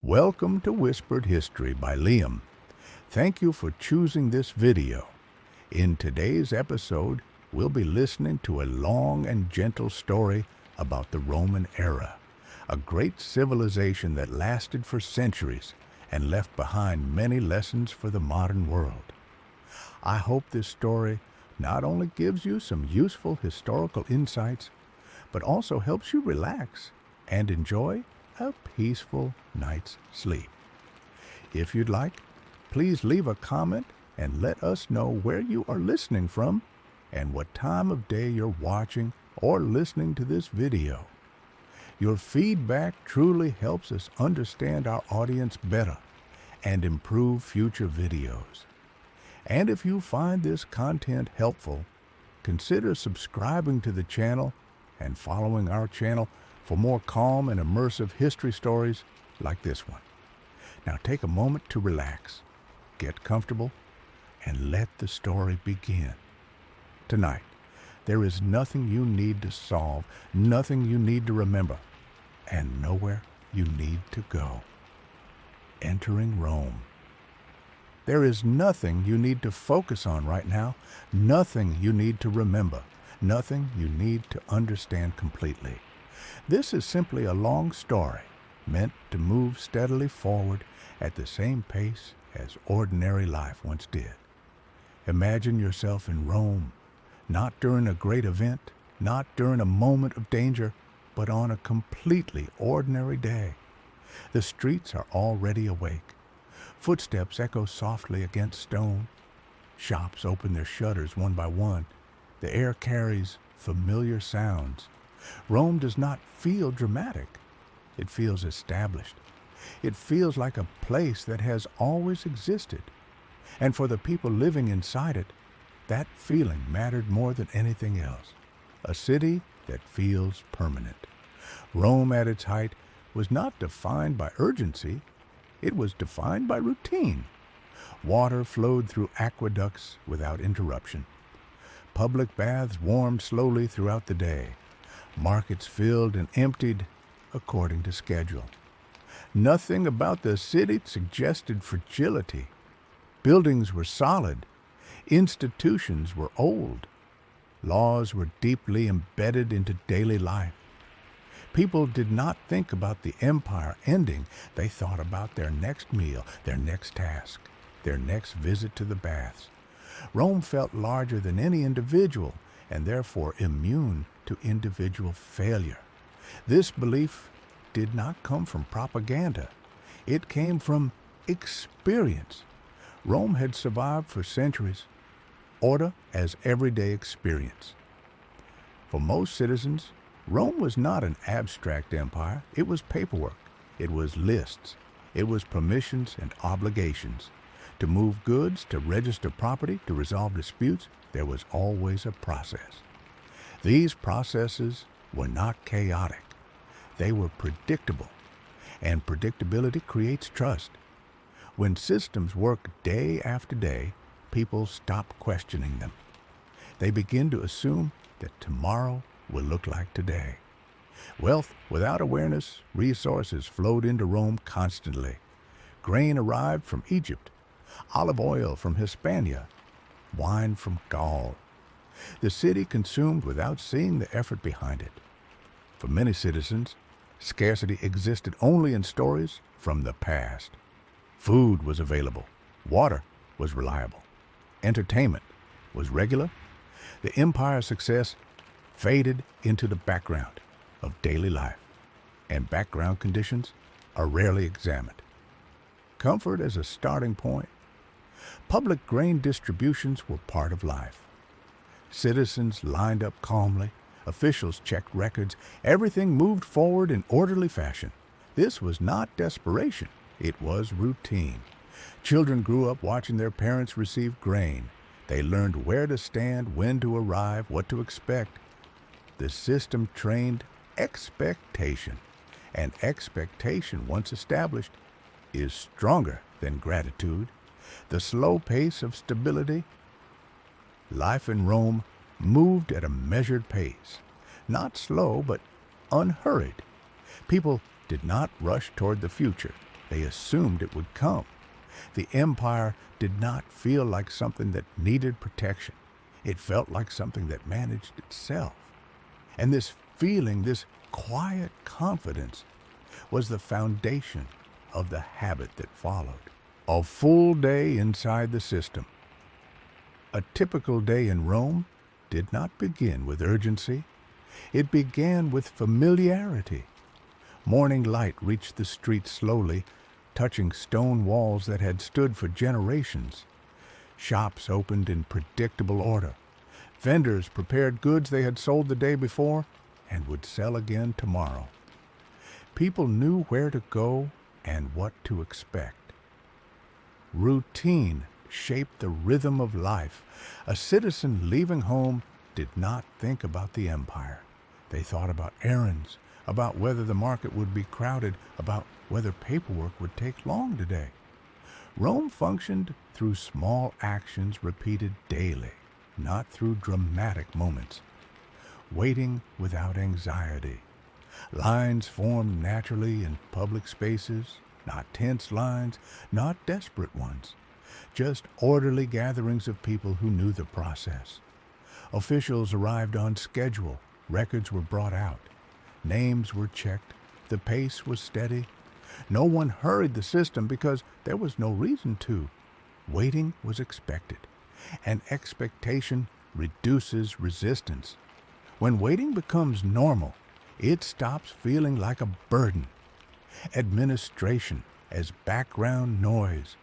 Welcome to Whispered History by Liam. Thank you for choosing this video. In today's episode, we'll be listening to a long and gentle story about the Roman era, a great civilization that lasted for centuries and left behind many lessons for the modern world. I hope this story not only gives you some useful historical insights, but also helps you relax and enjoy a peaceful night's sleep. If you'd like, please leave a comment and let us know where you are listening from and what time of day you're watching or listening to this video. Your feedback truly helps us understand our audience better and improve future videos. And if you find this content helpful, consider subscribing to the channel and following our channel for more calm and immersive history stories like this one. Now take a moment to relax, get comfortable, and let the story begin. Tonight, there is nothing you need to solve, nothing you need to remember, and nowhere you need to go. Entering Rome. There is nothing you need to focus on right now, nothing you need to remember, nothing you need to understand completely. This is simply a long story meant to move steadily forward at the same pace as ordinary life once did. Imagine yourself in Rome, not during a great event, not during a moment of danger, but on a completely ordinary day. The streets are already awake. Footsteps echo softly against stone. Shops open their shutters one by one. The air carries familiar sounds. Rome does not feel dramatic. It feels established. It feels like a place that has always existed. And for the people living inside it, that feeling mattered more than anything else. A city that feels permanent. Rome at its height was not defined by urgency. It was defined by routine. Water flowed through aqueducts without interruption. Public baths warmed slowly throughout the day. Markets filled and emptied according to schedule. Nothing about the city suggested fragility. Buildings were solid. Institutions were old. Laws were deeply embedded into daily life. People did not think about the empire ending. They thought about their next meal, their next task, their next visit to the baths. Rome felt larger than any individual and therefore immune to individual failure. This belief did not come from propaganda. It came from experience. Rome had survived for centuries. Order as everyday experience. For most citizens, Rome was not an abstract empire. It was paperwork. It was lists. It was permissions and obligations. To move goods, to register property, to resolve disputes, there was always a process. These processes were not chaotic. They were predictable, and predictability creates trust. When systems work day after day, people stop questioning them. They begin to assume that tomorrow will look like today. Wealth without awareness, resources flowed into Rome constantly. Grain arrived from Egypt, olive oil from Hispania, wine from Gaul. The city consumed without seeing the effort behind it. For many citizens, scarcity existed only in stories from the past. Food was available. Water was reliable. Entertainment was regular. The empire's success faded into the background of daily life, and background conditions are rarely examined. Comfort as a starting point. Public grain distributions were part of life. Citizens lined up calmly. Officials checked records. Everything moved forward in orderly fashion. This was not desperation. It was routine. Children grew up watching their parents receive grain. They learned where to stand, when to arrive, what to expect. The system trained expectation. And expectation, once established, is stronger than gratitude. The slow pace of stability. Life in Rome moved at a measured pace. Not slow, but unhurried. People did not rush toward the future. They assumed it would come. The empire did not feel like something that needed protection. It felt like something that managed itself. And this feeling, this quiet confidence, was the foundation of the habit that followed. A full day inside the system. A typical day in Rome did not begin with urgency. It began with familiarity. Morning light reached the streets slowly, touching stone walls that had stood for generations. Shops opened in predictable order. Vendors prepared goods they had sold the day before and would sell again tomorrow. People knew where to go and what to expect. Routine shaped the rhythm of life. A citizen leaving home did not think about the empire. They thought about errands, about whether the market would be crowded, about whether paperwork would take long today. Rome functioned through small actions repeated daily, not through dramatic moments. Waiting without anxiety. Lines formed naturally in public spaces, not tense lines, not desperate ones. Just orderly gatherings of people who knew the process. Officials arrived on schedule, records were brought out, names were checked, the pace was steady. No one hurried the system because there was no reason to. Waiting was expected, and expectation reduces resistance. When waiting becomes normal, it stops feeling like a burden. Administration as background noise.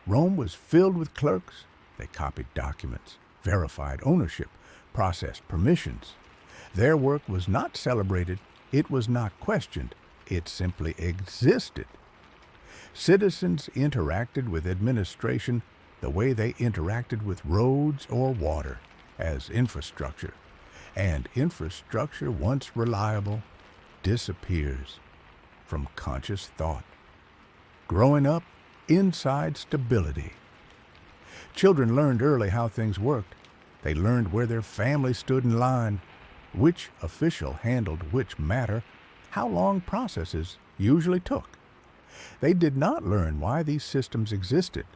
Rome was filled with clerks. They copied documents, verified ownership, processed permissions. Their work was not celebrated, it was not questioned, it simply existed. Citizens interacted with administration the way they interacted with roads or water, as infrastructure. And infrastructure, once reliable, disappears from conscious thought. Growing up inside stability. Children learned early how things worked. They learned where their family stood in line, which official handled which matter, how long processes usually took. They did not learn why these systems existed,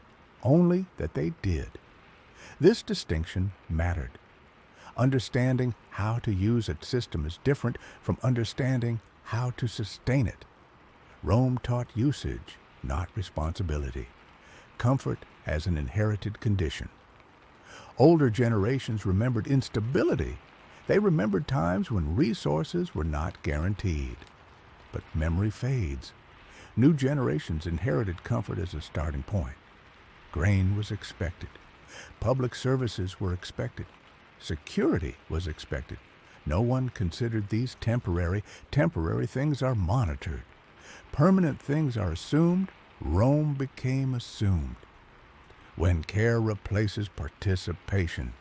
only that they did. This distinction mattered. Understanding how to use a system is different from understanding how to sustain it. Rome taught usage, not responsibility. Comfort as an inherited condition. Older generations remembered instability. They remembered times when resources were not guaranteed. But memory fades. New generations inherited comfort as a starting point. Grain was expected. Public services were expected. Security was expected. No one considered these temporary. Temporary things are monitored. Permanent things are assumed. Rome became assumed. When care replaces participation,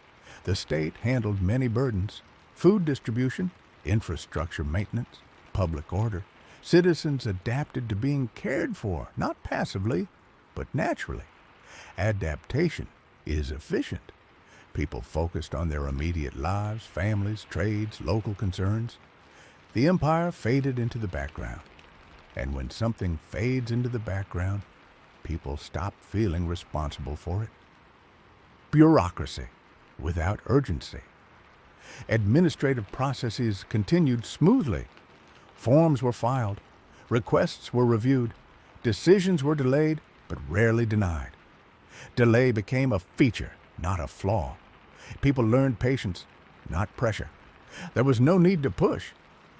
the state handled many burdens: food distribution, infrastructure maintenance, public order. Citizens adapted to being cared for, not passively, but naturally. Adaptation is efficient. People focused on their immediate lives, families, trades, local concerns. The empire faded into the background. And when something fades into the background, people stop feeling responsible for it. Bureaucracy without urgency. Administrative processes continued smoothly. Forms were filed, requests were reviewed, decisions were delayed but rarely denied. Delay became a feature, not a flaw. People learned patience, not pressure. There was no need to push.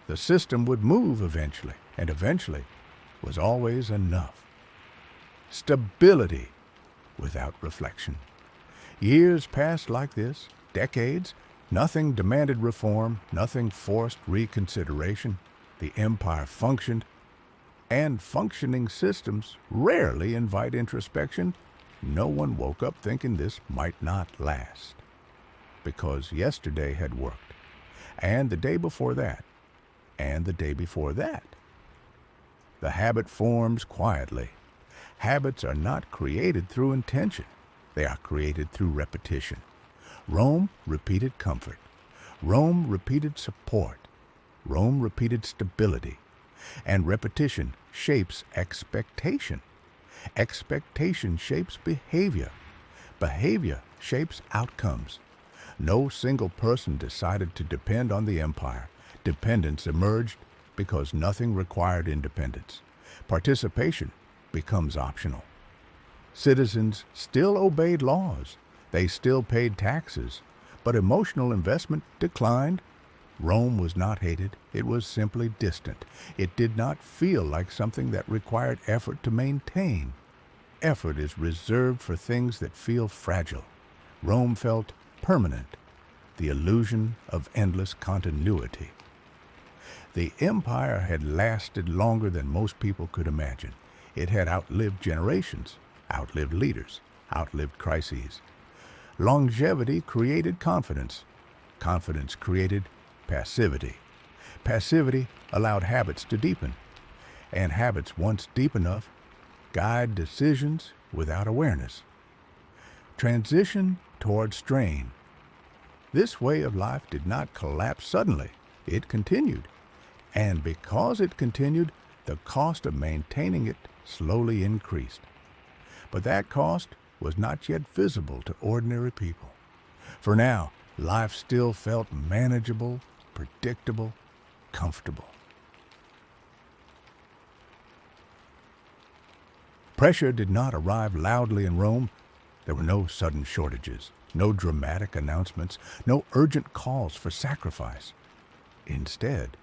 The system would move eventually, and eventually was always enough. Stability without reflection. Years passed like this, decades. Nothing demanded reform, nothing forced reconsideration. The empire functioned, and functioning systems rarely invite introspection. No one woke up thinking this might not last, because yesterday had worked, and the day before that, and the day before that. The habit forms quietly. Habits are not created through intention. They are created through repetition. Rome repeated comfort. Rome repeated support. Rome repeated stability. And repetition shapes expectation. Expectation shapes behavior. Behavior shapes outcomes. No single person decided to depend on the empire. Dependence emerged because nothing required independence. Participation becomes optional. Citizens still obeyed laws. They still paid taxes, but emotional investment declined. Rome was not hated, it was simply distant. It did not feel like something that required effort to maintain. Effort is reserved for things that feel fragile. Rome felt permanent, the illusion of endless continuity. The empire had lasted longer than most people could imagine. It had outlived generations, outlived leaders, outlived crises. Longevity created confidence. Confidence created passivity. Passivity allowed habits to deepen, and habits, once deep enough, guide decisions without awareness. Transition toward strain. This way of life did not collapse suddenly. It continued. And because it continued, the cost of maintaining it slowly increased. But that cost was not yet visible to ordinary people. For now, life still felt manageable, predictable, comfortable. Pressure did not arrive loudly in Rome. There were no sudden shortages, no dramatic announcements, no urgent calls for sacrifice. Instead,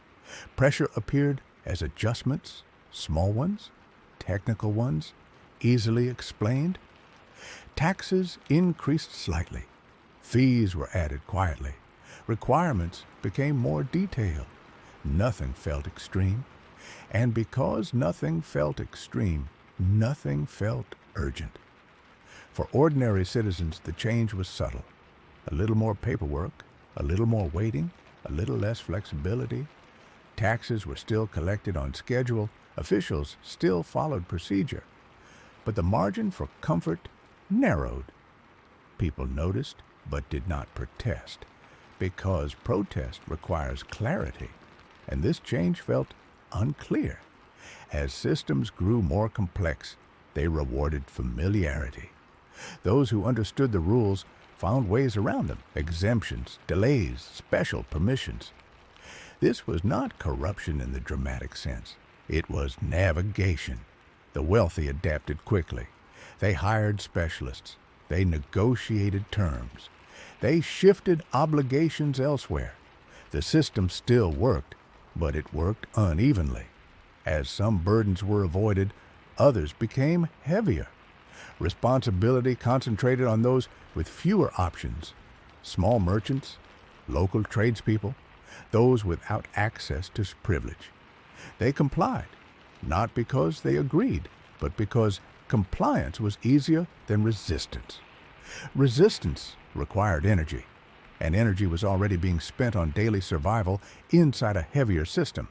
pressure appeared as adjustments, small ones, technical ones, easily explained. Taxes increased slightly. Fees were added quietly. Requirements became more detailed. Nothing felt extreme. And because nothing felt extreme, nothing felt urgent. For ordinary citizens, the change was subtle. A little more paperwork, a little more waiting, a little less flexibility. Taxes were still collected on schedule. Officials still followed procedure. But the margin for comfort narrowed. People noticed, but did not protest, because protest requires clarity, and this change felt unclear. As systems grew more complex, they rewarded familiarity. Those who understood the rules found ways around them, exemptions, delays, special permissions. This was not corruption in the dramatic sense. It was navigation. The wealthy adapted quickly. They hired specialists. They negotiated terms. They shifted obligations elsewhere. The system still worked, but it worked unevenly. As some burdens were avoided, others became heavier. Responsibility concentrated on those with fewer options: small merchants, local tradespeople, those without access to privilege. They complied, not because they agreed, but because compliance was easier than resistance. Resistance required energy, and energy was already being spent on daily survival inside a heavier system.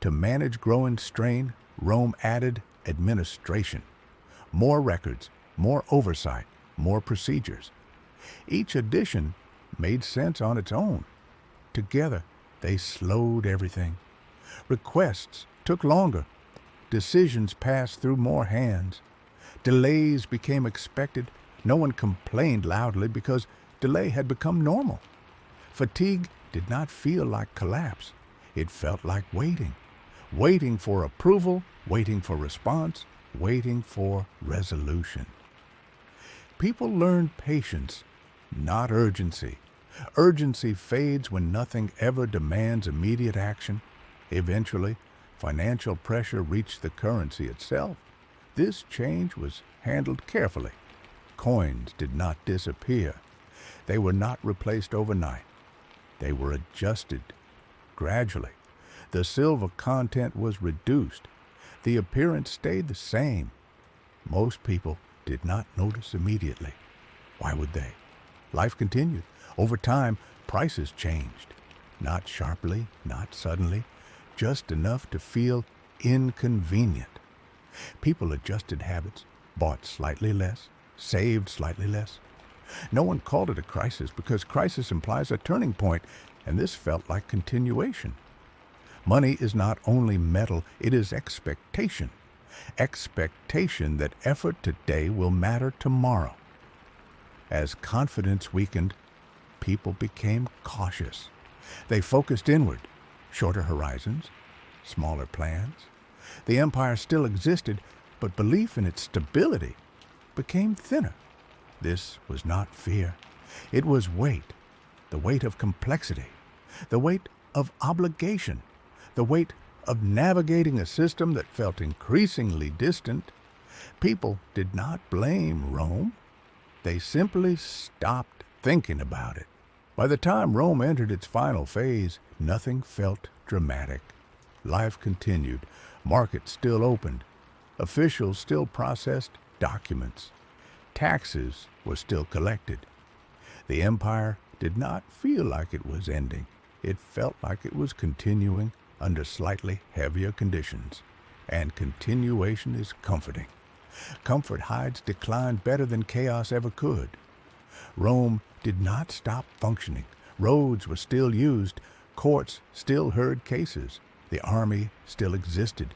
To manage growing strain, Rome added administration. More records, more oversight, more procedures. Each addition made sense on its own. Together, they slowed everything. Requests took longer. Decisions passed through more hands. Delays became expected. No one complained loudly because delay had become normal. Fatigue did not feel like collapse. It felt like waiting. Waiting for approval, waiting for response, waiting for resolution. People learned patience, not urgency. Urgency fades when nothing ever demands immediate action. Eventually, financial pressure reached the currency itself. This change was handled carefully. Coins did not disappear. They were not replaced overnight. They were adjusted gradually. The silver content was reduced. The appearance stayed the same. Most people did not notice immediately. Why would they? Life continued. Over time, prices changed. Not sharply, not suddenly, just enough to feel inconvenient. People adjusted habits, bought slightly less, saved slightly less. No one called it a crisis because crisis implies a turning point, and this felt like continuation. Money is not only metal, it is expectation. expectation that effort today will matter tomorrow. As confidence weakened, people became cautious. They focused inward, shorter horizons, smaller plans. The empire still existed, but belief in its stability became thinner. This was not fear. It was weight, the weight of complexity, the weight of obligation, the weight of navigating a system that felt increasingly distant. People did not blame Rome. They simply stopped thinking about it. By the time Rome entered its final phase, nothing felt dramatic. Life continued. Markets still opened. Officials still processed documents. Taxes were still collected. The empire did not feel like it was ending. It felt like it was continuing under slightly heavier conditions. And continuation is comforting. Comfort hides decline better than chaos ever could. Rome did not stop functioning. Roads were still used. Courts still heard cases. The army still existed.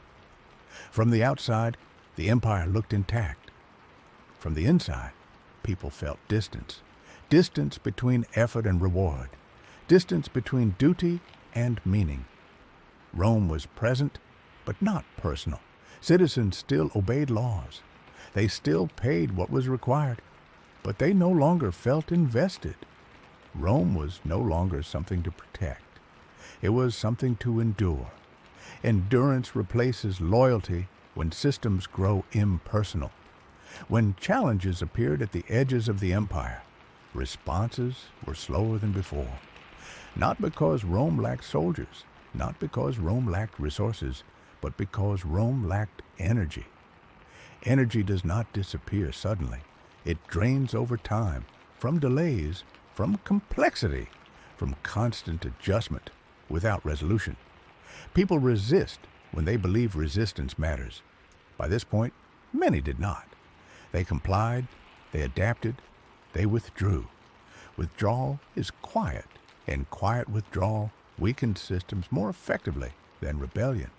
From the outside, the empire looked intact. From the inside, people felt distance. Distance between effort and reward. Distance between duty and meaning. Rome was present, but not personal. Citizens still obeyed laws. They still paid what was required, but they no longer felt invested. Rome was no longer something to protect. It was something to endure. Endurance replaces loyalty when systems grow impersonal. When challenges appeared at the edges of the empire, responses were slower than before. Not because Rome lacked soldiers, not because Rome lacked resources, but because Rome lacked energy. Energy does not disappear suddenly. It drains over time, from delays, from complexity, from constant adjustment, without resolution. People resist when they believe resistance matters. By this point, many did not. They complied, they adapted, they withdrew. Withdrawal is quiet, and quiet withdrawal weakens systems more effectively than rebellion.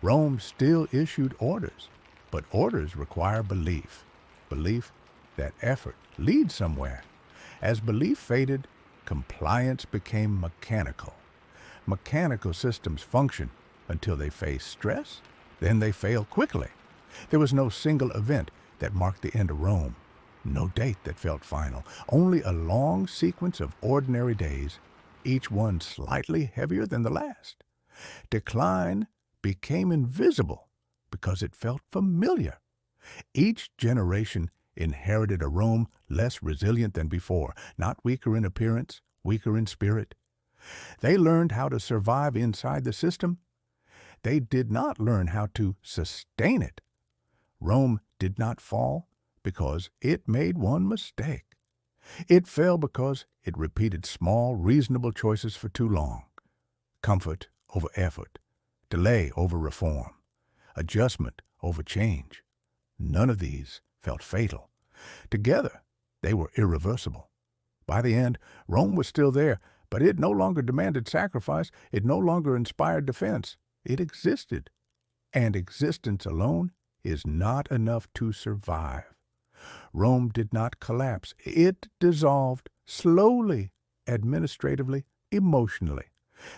Rome still issued orders, but orders require belief. Belief that effort leads somewhere. As belief faded, compliance became mechanical. Mechanical systems function until they face stress, then they fail quickly. There was no single event that marked the end of Rome, no date that felt final, only a long sequence of ordinary days, each one slightly heavier than the last. Decline became invisible because it felt familiar. Each generation inherited a Rome less resilient than before, not weaker in appearance, weaker in spirit. They learned how to survive inside the system. They did not learn how to sustain it. Rome did not fall because it made one mistake. It fell because it repeated small, reasonable choices for too long. Comfort over effort, delay over reform, adjustment over change. None of these felt fatal. Together, they were irreversible. By the end, Rome was still there, but it no longer demanded sacrifice. It no longer inspired defense. It existed. And existence alone is not enough to survive. Rome did not collapse. It dissolved slowly, administratively, emotionally.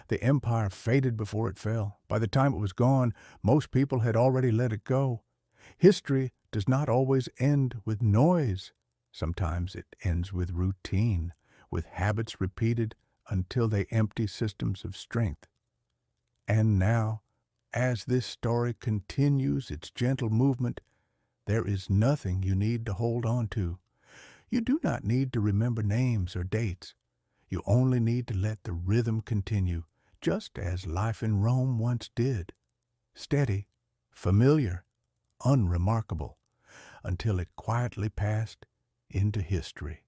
The empire faded before it fell. By the time it was gone, most people had already let it go. History does not always end with noise. Sometimes it ends with routine, with habits repeated until they empty systems of strength. And now, as this story continues its gentle movement, there is nothing you need to hold on to. You do not need to remember names or dates. You only need to let the rhythm continue, just as life in Rome once did. Steady, familiar, unremarkable, until it quietly passed into history.